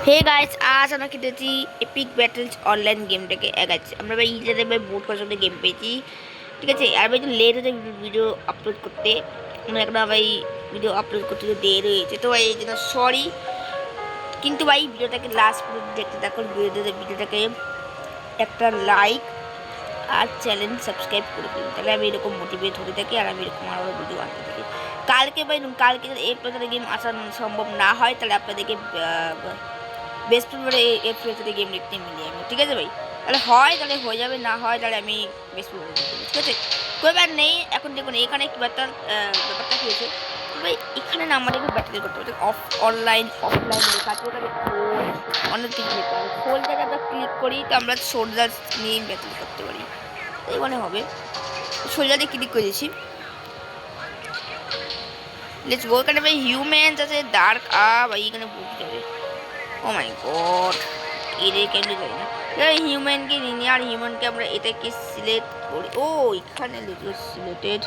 Hey guys, আজ আমরা খেলেছি এপিক ব্যাটেলস অনলাইন গেমটাকে এগাচ্ছি আমরা ভাই ইজাতে ভাই বহুত পছন্দ গেম পেয়েছি। ঠিক আছে, আর ভাই লেট হচ্ছে ভিডিও আপলোড করতে, মানে একটা ভাই ভিডিও আপলোড করতে দেরি হয়েছে, তো ভাই এই জন্য সরি। কিন্তু ভাই ভিডিওটাকে লাস্ট পর্যন্ত দেখতে থাকুন, ভিডিওটাকে একটা লাইক আর চ্যানেল সাবস্ক্রাইব করে দিন, তাহলে আমি এরকম মোটিভেট হতে থাকি আর আমি এরকম আরও ভিডিও আনতে থাকি। কালকে যদি এই প্রকারের গেম আসা সম্ভব না হয় তাহলে আপনাদেরকে বেস্ট ফ্রেন্ড এফপিএসতে গেম দেখতে মিলিয়ে আমি, ঠিক আছে ভাই? তাহলে হয় তাহলে হয়ে যাবে, না হয় তাহলে আমি বেস্ট ফ্রেন্ড ঠিক আছে, কোনো ব্যাপার নেই। এখন দেখুন এখানে কি ব্যাপারটা কী হয়েছে ভাই, এখানে না আমাদেরকে ব্যাটেল করতে হবে, অনলাইন অফলাইন কাছে অনেক কিছু যেতে হবে। সোলজার আমরা ক্লিক করি তো আমরা সোলজার নিয়ে ব্যাটেল করতে পারি, এই মনে হবে। সোলজারে ক্লিক করেছি, লেটস গো। এখানে ভাই হিউম্যানস আছে, ডার্ক ভাই এখানে বুঝতে হবে। ও মাই গড, এরে কেন যাই না হিউম্যানকে নিয়ে, আর হিউম্যানকে আমরা এটাকে সিলেক্ট করি। ও এখানে লিখে সিলেক্টেড,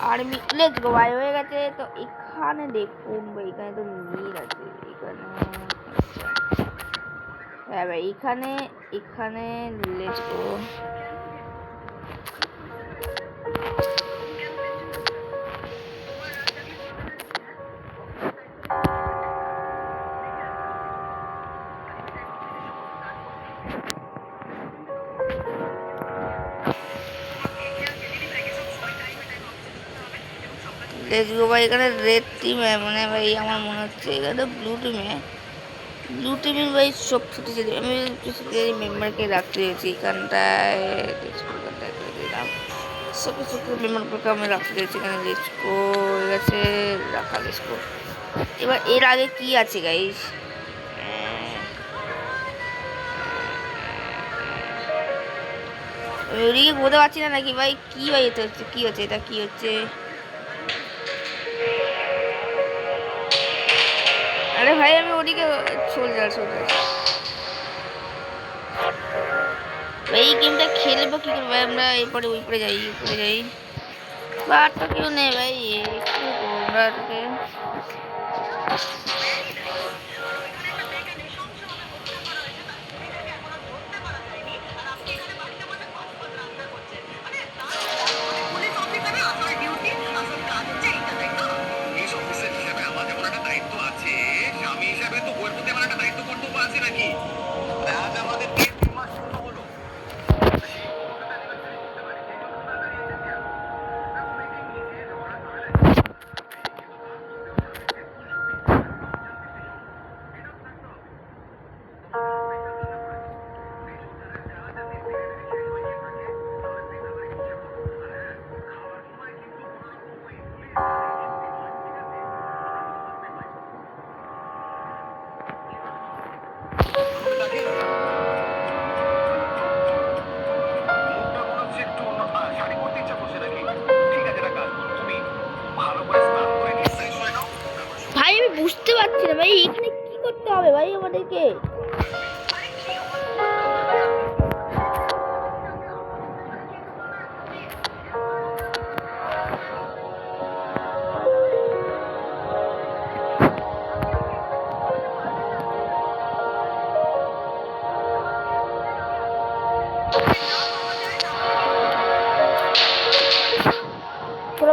আর্মি লেটস গো ভাই, হয়ে গেছে। তো এখানে দেখুন ভাই, এখানে তো নীল আছে এখানে, হ্যাঁ ভাই এখানে এখানে লেটস গো। লেটস গো ভাই, এখানে রেড টিম মানে ভাই আমার মনে হচ্ছে এখানে ব্লু টিমের ভাই সব ছোটো ছোটো আমি মেম্বারকে রাখতে হয়েছি এখানটায়, করে দিলাম সব ছোটো মেম্বারগুলোকে আমি রাখতে হয়েছি এখানে। লেটসকো হয়ে গেছে, রাখা লেটসকো। এবার এর আগে কি আছে গাইস, আমি ওদিকে বলতে পারছি না নাকি ভাই, কি ভাই এটা হচ্ছে, কি হচ্ছে এটা, কি হচ্ছে? আরে ভাই আমি ওদিকে সোলজার এই গেমটা খেলবো কি করে ভাই, আমরা এরপরে উপরে যাই বা আর তো কেউ নেই ভাই, আমরা ভাই আমি বুঝতে পারছি না ভাই, এখানে কি করতে হবে ভাই আমাদেরকে?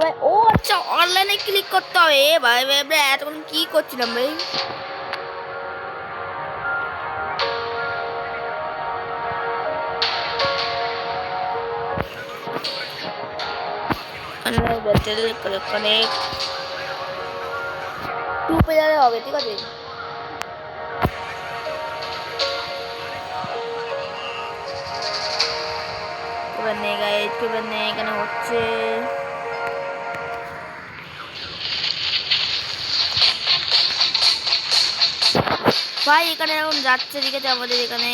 ভাই ও আচ্ছা, অনলাইনে ক্লিক করতে হবে ভাই, ভাই আমরা এতক্ষণ কি করছিলাম ভাই? অনলাইন ব্যাটেল কানেক্ট 2 প্লেয়ারে হবে, ঠিক আছে? এবার নেই গাইস, এবার নেই, এখানে হচ্ছে ভাই এখানে এখন যাচ্ছে, ঠিক আছে? আমাদের এখানে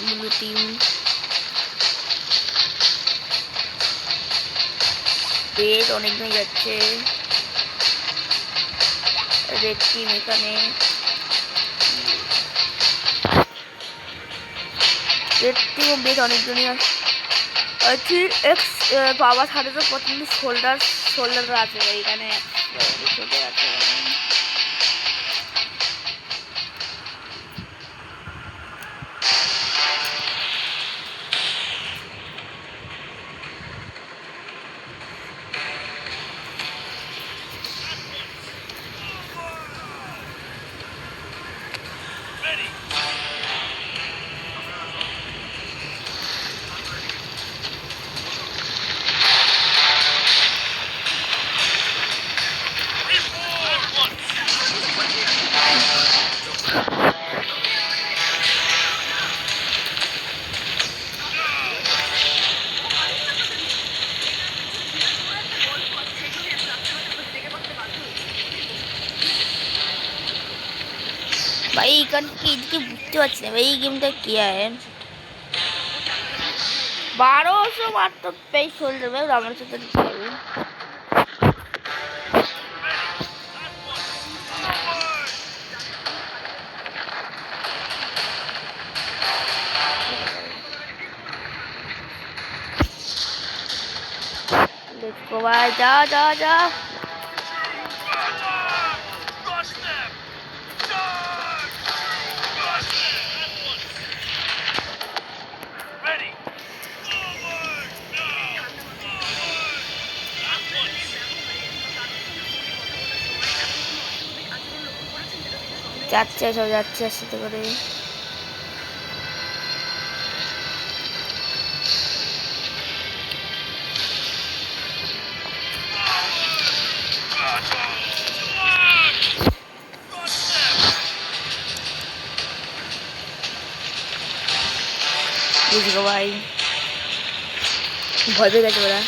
ব্লু টিম রেড অনেকজন যাচ্ছে, রেড টিম এখানে, রেড টিম ও বেড অনেকজনই আছে। বাবার সাথে তো প্রথমে শোল্ডার আছে এইখানে শোল্ডার আছে। भाई इकन की इनकी बुझते अच्छे भाई गेम का किया है 1200 बार तो पे शोल्डर में रावण से तो लेट्स गो भाई जा जा जा যাচ্ছে সব যাচ্ছে সাথে করে বুঝলো ভাই ভয় পেয়ে গেছে ওরা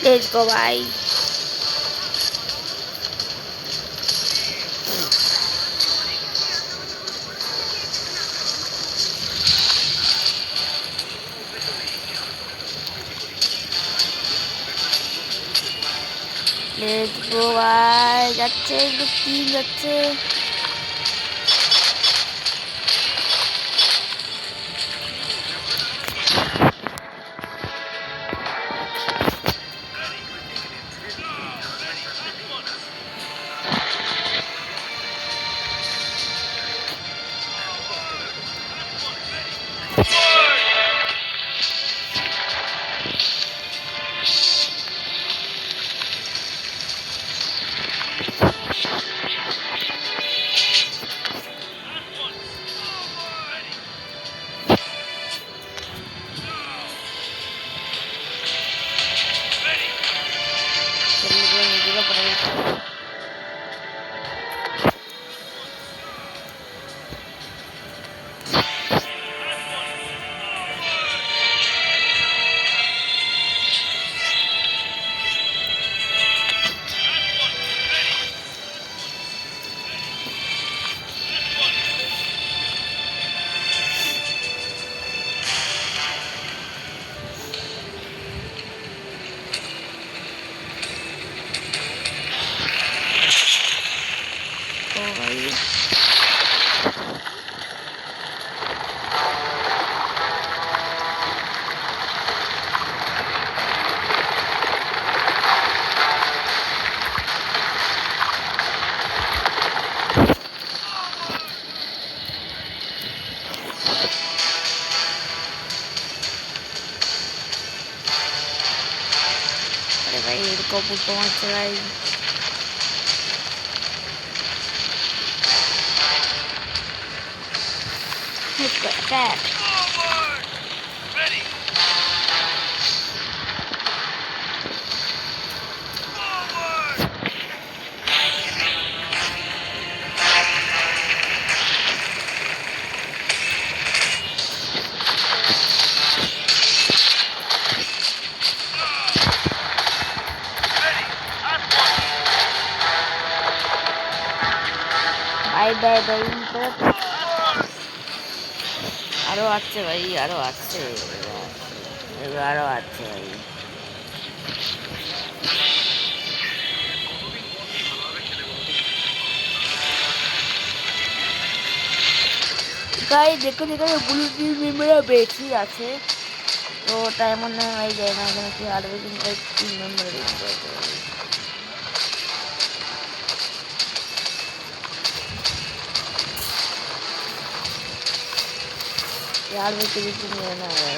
Let's go, bye. Let's go, bye. যাচ্ছে একটু কি যাচ্ছে भाई इनको पहुंच रहा है attack bye bye bye আরো আছে ভাই, আরো আছে, এবার আরো আছে ভাই। গাই দেখুন এখানে ব্লু টিম মেম্বাররা বেশি আছে, তো ওটা এমন না হয় যায় না, এখানে কি আরো বেশি টিম মেম্বার আছে। यार वो तेरी तुम लेना है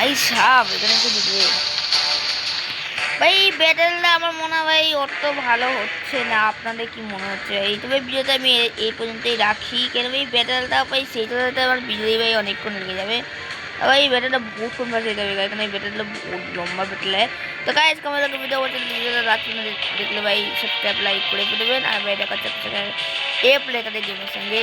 ভাই সাপ এখানে তো দিবে ভাই। ব্যাটেলটা আমার মনে হয় ভাই অত ভালো হচ্ছে না, আপনাদের কি মনে হচ্ছে? এই তো ভাই ভিডিওটা আমি এই পর্যন্তই রাখি, কেন ভাই ব্যাটেলটা ভাই সেইটাতে আমার ভিডিও ভাই অনেকক্ষণ লেগে যাবে। আর ভাই এই ব্যাটেলটা বহুত কম পাশে যাবে, কারণ এই ব্যাটেলটা বহুত লম্বা ব্যাটেল হয়। তো গাইজ কমেন্ট ভিডিও বলছেন, ভিডিওটা রাত্রি দেখলে ভাই সাবস্ক্রাইব লাইক করে দেবেন। আর ভাই দেখা যাচ্ছে এ প্লে তাদের গেমের সঙ্গে।